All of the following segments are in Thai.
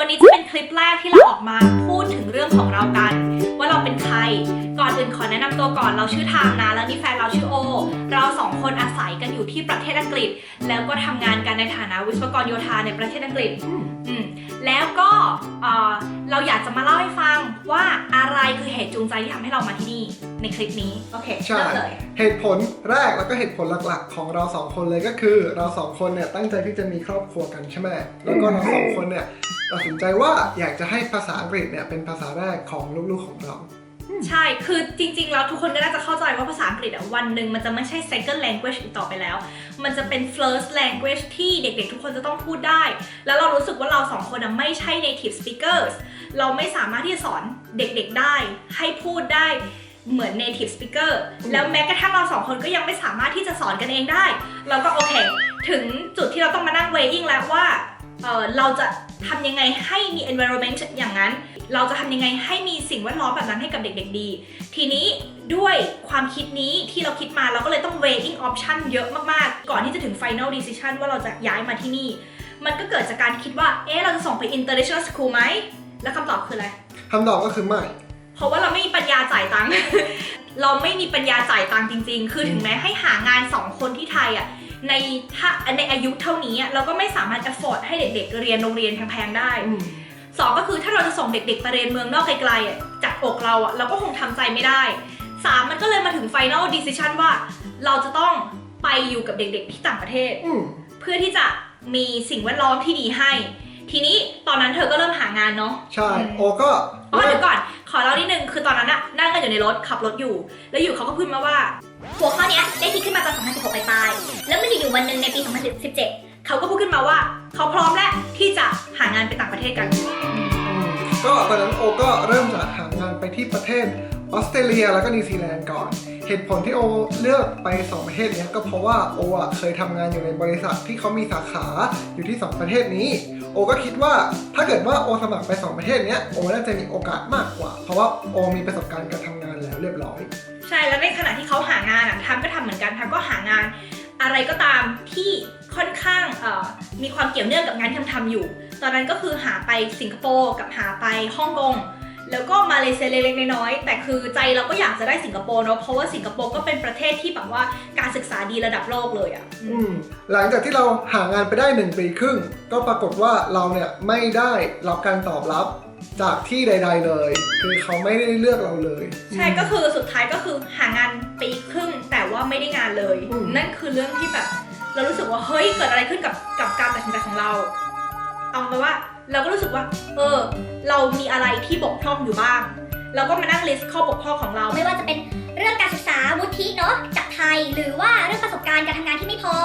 วันนี้จะเป็นคลิปแรกที่เราออกมาพูดถึงเรื่องของเรากันว่าเราเป็นใครก่อนอื่นขอแนะนำตัวก่อนเราชื่อไทม์นะแล้วนี่แฟนเราชื่อโอเราสองคนอาศัยกันอยู่ที่ประเทศอังกฤษแล้วก็ทำงานกันในฐานะวิศวกรโยธาในประเทศอังกฤษแล้วก็เราอยากจะมาเล่าให้ฟังว่าอะไรคือเหตุจูงใจที่ทำให้เรามาที่นี่ในคลิปนี้โอเคเริ่มเลยเหตุผลแรกแล้วก็เหตุผลหลักๆของเราสองคนเลยก็คือเราสองคนเนี่ยตั้งใจที่จะมีครอบครัวกันใช่ไหมแล้วก็เราสองคนเนี่ยตัดสินใจว่าอยากจะให้ภาษาอังกฤษเนี่ยเป็นภาษาแรกของลูกๆของเราใช่คือจริงๆแล้วทุกคนก็น่าจะเข้าใจว่าภาษาอังกฤษวันหนึ่งมันจะไม่ใช่ second language อีกต่อไปแล้วมันจะเป็น first language ที่เด็กๆทุกคนจะต้องพูดได้แล้วเรารู้สึกว่าเราสองคนไม่ใช่ native speakers เราไม่สามารถที่จะสอนเด็กๆได้ให้พูดได้เหมือน native speaker แล้วแม้กระทั่งเราสองคนก็ยังไม่สามารถที่จะสอนกันเองได้เราก็โอเคถึงจุดที่เราต้องมานั่ง weighing แล้วว่าเราจะทำยังไงให้มี environment อย่างนั้นเราจะทำยังไงให้มีสิ่งแวดล้อมแบบนั้นให้กับเด็กๆดีทีนี้ด้วยความคิดนี้ที่เราคิดมาเราก็เลยต้อง weighing option เยอะมากๆก่อนที่จะถึง final decision ว่าเราจะย้ายมาที่นี่มันก็เกิดจากการคิดว่าเราจะส่งไป international school ไหมแล้วคำตอบคืออะไรคำตอบก็คือไม่เพราะว่าเราไม่มีปัญญาจ่ายตังค์ เราไม่มีปัญญาจ่ายตังค์จริงๆคือถึงแม้ให้หางาน2คนที่ไทยในอายุเท่านี้เราก็ไม่สามารถ afford ให้เด็กๆเรียนโรงเรียนแพงๆได้2ก็คือถ้าเราจะส่งเด็กๆไปเรียนเมืองนอกไกลๆจากอกเราก็คงทำใจไม่ได้3มันก็เลยมาถึง final decision ว่าเราจะต้องไปอยู่กับเด็กๆที่ต่างประเทศเพื่อที่จะมีสิ่งแวดล้อมที่ดีให้ทีนี้ตอนนั้นเธอก็เริ่มหางานเนาะใช่โอก็เดี๋ยวก่อนขอเล่านิดนึงคือตอนนั้นนั่งกันอยู่ในรถขับรถอยู่แล้วอยู่เขาก็พูดมาว่าหัวข้อนี้ได้คิดขึ้นมาตอน2016ปลายๆแล้วมันอยู่วันหนึ่งในปี2017เขาก็พูดขึ้นมาว่าเขาพร้อมแล้วที่จะหางานไปต่างประเทศกันก็ตอนนั้นโอก็เริ่มจากหางานไปที่ประเทศออสเตรเลียแล้วก็นิวซีแลนด์ก่อนเหตุผลที่โอเลือกไป2ประเทศนี้ก็เพราะว่าโอเคยทำงานอยู่ในบริษัทที่เขามีสาขาอยู่ที่2ประเทศนี้โอก็คิดว่าถ้าเกิดว่าโอสมัครไป2ประเทศนี้โอน่าจะมีโอกาสมากกว่าเพราะว่าโอมีประสบการณ์การทำงานแล้วเรียบร้อยใช่แล้วในขณะที่เขาหางานทำก็ทำเหมือนกันทำก็หางานอะไรก็ตามที่ค่อนข้างมีความเกี่ยวเนื่องกับงานที่ทำอยู่ตอนนั้นก็คือหาไปสิงคโปร์กับหาไปฮ่องกงแล้วก็มาเลเซียเล็กๆน้อยๆแต่คือใจเราก็อยากจะได้สิงคโปร์เนาะเพราะว่าสิงคโปร์ก็เป็นประเทศที่แบบว่าการศึกษาดีระดับโลกเลยหลังจากที่เราหางานไปได้1 ปีครึ่งก็ปรากฏว่าเราเนี่ยไม่ได้รับการตอบรับจากที่ใดๆเลยคือเขาไม่ได้เลือกเราเลยใช่ก็คือสุดท้ายก็คือหางานปีครึ่งแต่ว่าไม่ได้งานเลยนั่นคือเรื่องที่แบบเรารู้สึกว่าเฮ้ยเกิดอะไรขึ้นกับการตัดสินใจของเราเอาไปว่าเราก็รู้สึกว่าเรามีอะไรที่บกพร่องอยู่บ้างเราก็มานั่งลิสต์ข้อบกพร่องของเราไม่ว่าจะเป็นเรื่องการศึกษาวุฒิเนาะจากไทยหรือว่าเรื่องประสบการณ์การทำงานที่ไม่พอ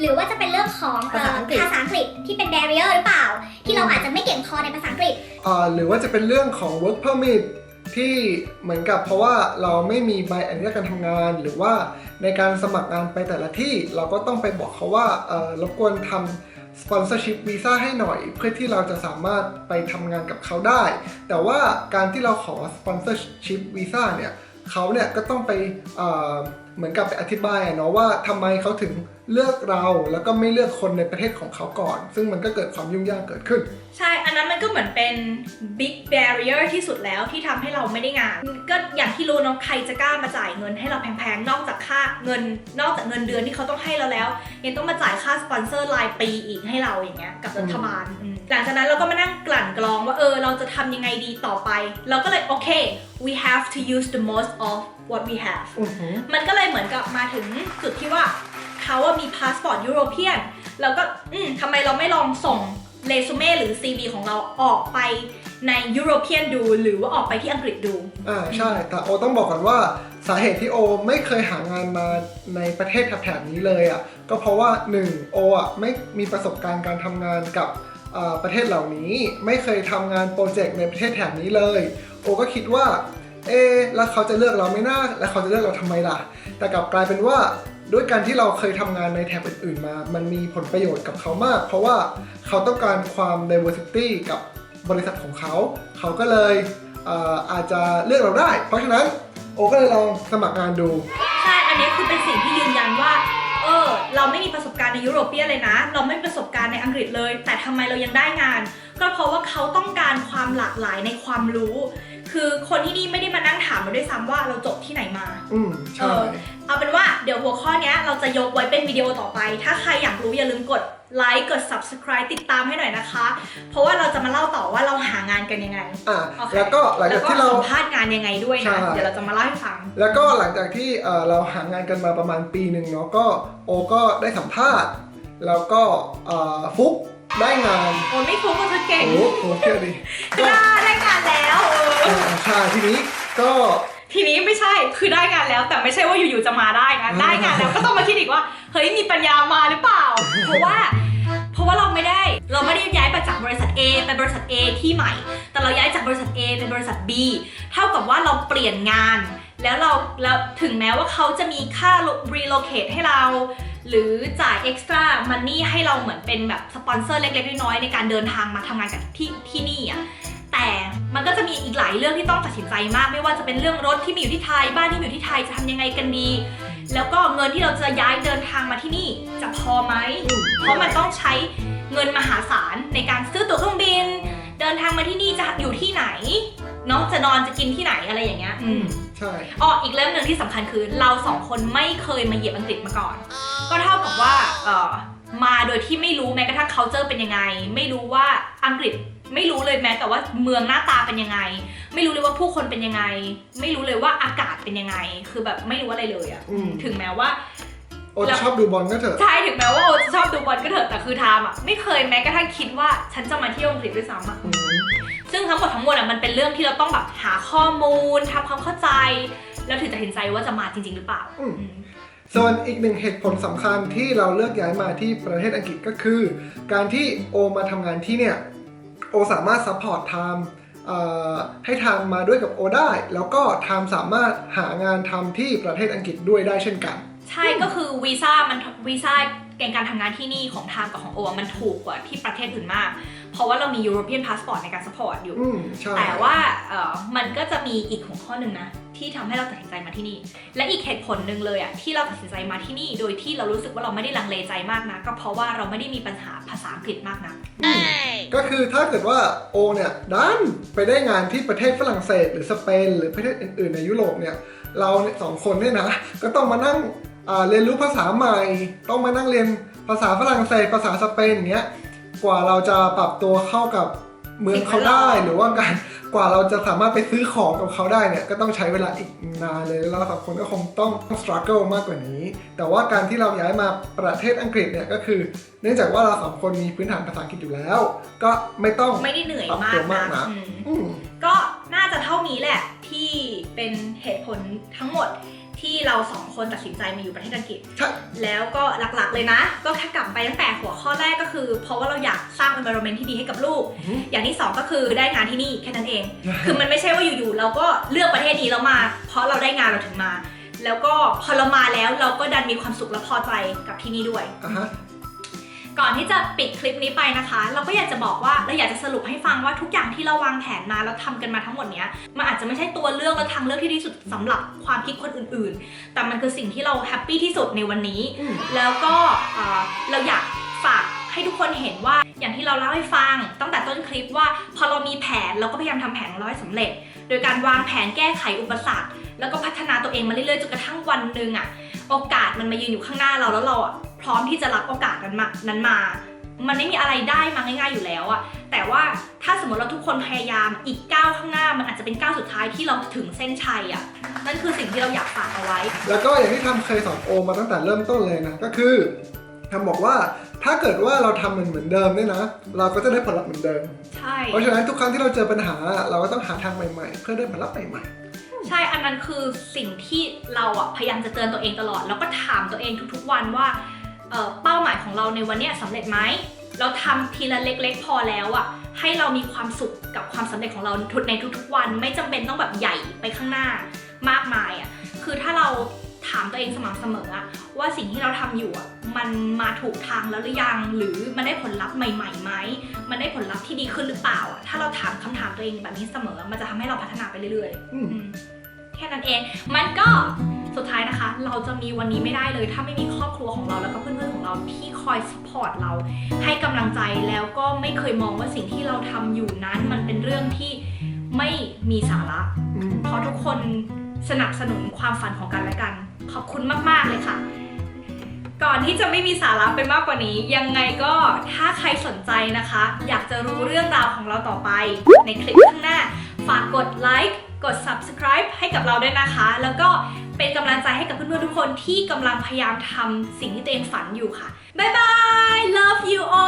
หรือว่าจะเป็นเรื่องของภาษาอังกฤษที่เป็น barrier หรือเปล่าที่เราอาจจะไม่เก่งพอในภาษาอังกฤษหรือว่าจะเป็นเรื่องของ work permit ที่เหมือนกับเพราะว่าเราไม่มีใบอนุญาตการทำงานหรือว่าในการสมัครงานไปแต่ละที่เราก็ต้องไปบอกเขาว่ารบกวนทำsponsorship visa ให้หน่อยเพื่อที่เราจะสามารถไปทำงานกับเขาได้แต่ว่าการที่เราขอ sponsorship visa เนี่ยเขาเนี่ยก็ต้องไปเหมือนกับไปอธิบายเนาะว่าทำไมเขาถึงเลือกเราแล้วก็ไม่เลือกคนในประเทศของเขาก่อนซึ่งมันก็เกิดความยุ่งยากเกิดขึ้นใช่อันนั้นมันก็เหมือนเป็น big barrier ที่สุดแล้วที่ทำให้เราไม่ได้งานก็อย่างที่รู้เนาะใครจะกล้ามาจ่ายเงินให้เราแพงๆนอกจากเงินเดือนที่เขาต้องให้เราแล้วยังต้องมาจ่ายค่าสปอนเซอร์รายปีอีกให้เราอย่างเงี้ยกับรัฐบาลหลังจากนั้นเราก็มานั่งกลั่นกรองว่าเราจะทำยังไงดีต่อไปเราก็เลยโอเค we have to use the most of what we have มันก็เลยเหมือนกับมาถึงจุดที่ว่าเขาว่ามีพาสปอร์ตยุโรเปียนแล้วก็ทำไมเราไม่ลองส่งเรซูเม่หรือ CV ของเราออกไปในยุโรเปียนดูหรือว่าออกไปที่อังกฤษดูใช่แต่โอต้องบอกก่อนว่าสาเหตุที่โอไม่เคยหางานมาในประเทศแถบนี้เลยก็เพราะว่า1โอไม่มีประสบการณ์การทำงานกับประเทศเหล่านี้ไม่เคยทำงานโปรเจกต์ในประเทศแถบนี้เลยโอก็คิดว่าแล้วเขาจะเลือกเราไม่น่าแล้วเขาจะเลือกเราทำไมล่ะแต่กลับกลายเป็นว่าด้วยการที่เราเคยทำงานในแถบอื่นๆมามันมีผลประโยชน์กับเขามากเพราะว่าเขาต้องการความ diversity กับบริษัทของเขาเขาก็เลยอาจจะเลือกเราได้เพราะฉะนั้นโอก็เลยลองสมัครงานดูใช่อันนี้คือเป็นสิ่งที่ยืนยันว่าเราไม่มีประสบการณ์ในยุโรปเปียนเลยนะเราไม่มีประสบการณ์ในอังกฤษเลยแต่ทำไมเรายังได้งาน ก็เพราะว่าเขาต้องการความหลากหลายในความรู้ คือคนที่นี่ไม่ได้มานั่งถามเราด้วยซ้ำว่าเราจบที่ไหนมา ใช่ เอาเป็นว่าเดี๋ยวหัวข้อนี้เราจะยกไว้เป็นวิดีโอต่อไป ถ้าใครอยากรู้อย่าลืมกดไลค์กด subscribe ติดตามให้หน่อยนะคะ เพราะว่าเราจะมาเล่าต่อว่าเราหางานกันยังไง โอเคแล้วก็หลังจากที่เรา สัมภาษณ์งานยังไงด้วยนะเดี๋ยวเราจะมาเล่าให้ฟัง แล้วก็หลังจากที่เราหางานกันมาประมาณปีหนึ่งเนาะก็โอก็ได้สัมภาษณ์แล้วก็ฟุกได้งาน โอ้ไม่ฟุ้งก็เธอเก่ง โอ้โหเก่งดิ ได้งานแล้ว ใช่ทีนี้ก็ ทีนี้ไม่ใช่คือได้งานแล้วแต่ไม่ใช่ว่าอยู่ๆจะมาได้นะได้งานแล้วก็ต้องมาคิดอีกว่าเฮ้ยมีปัญญามาหรือเปล่า เพราะว่าเราไม่ได้ย้ายมาจากบริษัท A ไปบริษัท A ที่ใหม่ แต่เราย้ายจากบริษัท A เป็นบริษัท B เท่ากับว่าเราเปลี่ยนงานแล้วถึงแม้ว่าเขาจะมีค่า relocate ให้เรา หรือจ่าย extra money ให้เราเหมือนเป็นแบบสปอนเซอร์เล็กๆน้อยๆในการเดินทางมาทำงานกับที่นี่อ่ะแต่มันก็จะมีอีกหลายเรื่องที่ต้องตัดสินใจมากไม่ว่าจะเป็นเรื่องรถที่มีอยู่ที่ไทยบ้านที่มีอยู่ที่ไทยจะทำยังไงกันดีแล้วก็เงินที่เราจะย้ายเดินทางมาที่นี่จะพอไหมเพราะมันต้องใช้เงินมหาศาลในการซื้อตั๋วเครื่องบินเดินทางมาที่นี่จะอยู่ที่ไหนเนาะจะนอนจะกินที่ไหนอะไรอย่างเงี้ยใช่อีกเรื่องหนึ่งที่สำคัญคือเราสองคนไม่เคยมาเหยียบอังกฤษมาก่อน ก็เท่ากับว่ามาโดยที่ไม่รู้แม้กระทั่ง culture เป็นยังไงไม่รู้ว่าอังกฤษไม่รู้เลยแม้แต่ว่าเมืองหน้าตาเป็นยังไงไม่รู้เลยว่าผู้คนเป็นยังไงไม่รู้เลยว่าอากาศเป็นยังไงคือแบบไม่รู้อะไรเลยอะถึงแม้ว่าโอจะชอบดูบอลก็เถอะใช่ถึงแม้ว่าโอจะชอบดูบอลก็เถอะแต่คือไทม์อะไม่เคยแม้กระทั่งคิดว่าฉันจะมาเที่ยวอังกฤษด้วยซ้ำอะซึ่งทั้งหมดอะมันเป็นเรื่องที่เราต้องแบบหาข้อมูลทำความเข้าใจแล้วถึงจะเห็นใจว่าจะมาจริงๆหรือเปล่าส่วนอีกหนึ่งเหตุผลสำคัญที่เราเลือกย้ายมาที่ประเทศอังกฤษก็คือการที่โอมาทำงานที่เนี่ยโอสามารถซัพพอร์ตไทม์ให้ไทม์มาด้วยกับโอได้แล้วก็ไทม์สามารถหางานทำที่ประเทศอังกฤษด้วยได้เช่นกันใช่ก็คือวีซ่าเกณฑ์การทำงานที่นี่ของไทม์กับของโอมันถูกกว่าที่ประเทศอื่นมากเพราะว่าเรามี European Passport ในการซัพพอร์ตอยู่แต่ว่ามันก็จะมีอีกหัวข้อหนึ่งนะที่ทำให้เราตัดสินใจมาที่นี่และอีกเหตุผลหนึ่งเลยอ่ะที่เราตัดสินใจมาที่นี่โดยที่เรารู้สึกว่าเราไม่ได้ลังเลใจมากนะก็เพราะว่าเราไม่ได้มีปัญหาภาษาอังกฤษมากนะก็คือถ้าเกิดว่าโอเนี่ยดันไปได้งานที่ประเทศฝรั่งเศสหรือสเปนหรือประเทศอื่นๆในยุโรปเนี่ยเราสองคนเนี่ยนะก็ต้องมานั่งเรียนรู้ภาษาใหม่ต้องมานั่งเรียนภาษาฝรั่งเศสภาษาสเปนอย่างเงี้ยกว่าเราจะปรับตัวเข้ากับเมืองเขาได้หรือว่ากว่าเราจะสามารถไปซื้อของกับเขาได้เนี่ยก็ต้องใช้เวลาอีกนานเลยแล้วเราสองคนก็คงต้อง struggle มากกว่านี้แต่ว่าการที่เราย้ายมาประเทศอังกฤษเนี่ยก็คือเนื่องจากว่าเราสองคนมีพื้นฐานภาษาอังกฤษอยู่แล้วก็ไม่ได้เหนื่อยมากนะก็น่าจะเท่านี้แหละที่เป็นเหตุผลทั้งหมดที่เราสองคนตัดสินใจมาอยู่ประเทศอังกฤษแล้วก็หลักๆเลยนะก็แค่กลับไปตั้งแต่หัวข้อแรกก็คือเพราะว่าเราอยากสร้าง environment ที่ดีให้กับลูกอย่างที่2ก็คือได้งานที่นี่แค่นั้นเองคือมันไม่ใช่ว่าอยู่ๆเราก็เลือกประเทศนี้แล้วมาเพราะเราได้งานเราถึงมาแล้วก็พอเรามาแล้วเราก็ดันมีความสุขและพอใจกับที่นี่ด้วยก่อนที่จะปิดคลิปนี้ไปนะคะเราก็อยากจะบอกว่าเราอยากจะสรุปให้ฟังว่าทุกอย่างที่เราวางแผนมาแล้วทำกันมาทั้งหมดเนี้ยมันอาจจะไม่ใช่ตัวเลือกและทางเลือกที่ดีสุดสำหรับความคิดคนอื่นๆแต่มันคือสิ่งที่เราแฮปปี้ที่สุดในวันนี้แล้วก็เราอยากฝากให้ทุกคนเห็นว่าอย่างที่เราเล่าให้ฟังตั้งแต่ต้นคลิปว่าพอเรามีแผนเราก็พยายามทำแผนของเราให้สำเร็จโดยการวางแผนแก้ไขอุปสรรคแล้วก็พัฒนาตัวเองมาเรื่อยๆจนกระทั่งวันหนึ่งโอกาสมันมายืนอยู่ข้างหน้าเราแล้วเราพร้อมที่จะรับโอกาสนั้นมามันไม่มีอะไรได้มาง่ายๆอยู่แล้วแต่ว่าถ้าสมมติเราทุกคนพยายามอีกก้าวข้างหน้ามันอาจจะเป็นก้าวสุดท้ายที่เราถึงเส้นชัยนั่นคือสิ่งที่เราอยากฝากเอาไว้แล้วก็อย่างที่ทำเคยสอนโอมาตั้งแต่เริ่มต้นเลยนะก็คือทำบอกว่าถ้าเกิดว่าเราทำเหมือนเดิมเนี่ยนะเราก็จะได้ผลลัพธ์เหมือนเดิมใช่เพราะฉะนั้นทุกครั้งที่เราเจอปัญหาเราก็ต้องหาทางใหม่ๆเพื่อได้ผลลัพธ์ใหม่ๆใช่อันนั้นคือสิ่งที่เราพยายามจะเตือนตัวเองตลอดแล้วก็ถามตัวเองทุกๆวันว่าเป้าหมายของเราในวันนี้สำเร็จไหมเราทำทีละเล็กๆพอแล้วให้เรามีความสุขกับความสำเร็จของเราในทุกๆวันไม่จำเป็นต้องแบบใหญ่ไปข้างหน้ามากมายคือถ้าเราถามตัวเองสม่ำเสมอว่าสิ่งที่เราทำอยู่มันมาถูกทางแล้วหรือยังหรือมันได้ผลลัพธ์ใหม่ๆไหมมันได้ผลลัพธ์ที่ดีขึ้นหรือเปล่าถ้าเราถามคำถามตัวเองแบบนี้เสมอมันจะทำให้เราพัฒนาไปเรื่อยๆแค่นั้นเองมันก็ สุดท้ายนะคะ เราจะมีวันนี้ไม่ได้เลยถ้าไม่มีครอบครัวของเราแล้วก็เพื่อนๆของเราที่คอยซัพพอร์ตเราให้กำลังใจแล้วก็ไม่เคยมองว่าสิ่งที่เราทำอยู่นั้นมันเป็นเรื่องที่ไม่มีสาระ เพราะทุกคนสนับสนุนความฝันของกันและกันขอบคุณมากๆเลยค่ะ ก่อนที่จะไม่มีสาระไปมากกว่านี้ยังไงก็ถ้าใครสนใจนะคะ อยากจะรู้เรื่องราวของเราต่อไปในคลิปข้างหน้าฝากกดไลค์กด subscribe ให้กับเราด้วยนะคะ แล้วก็เป็นกำลังใจให้กับเพื่อนๆทุกคนที่กำลังพยายามทำสิ่งที่ตัวเองฝันอยู่ค่ะบ๊ายบาย love you all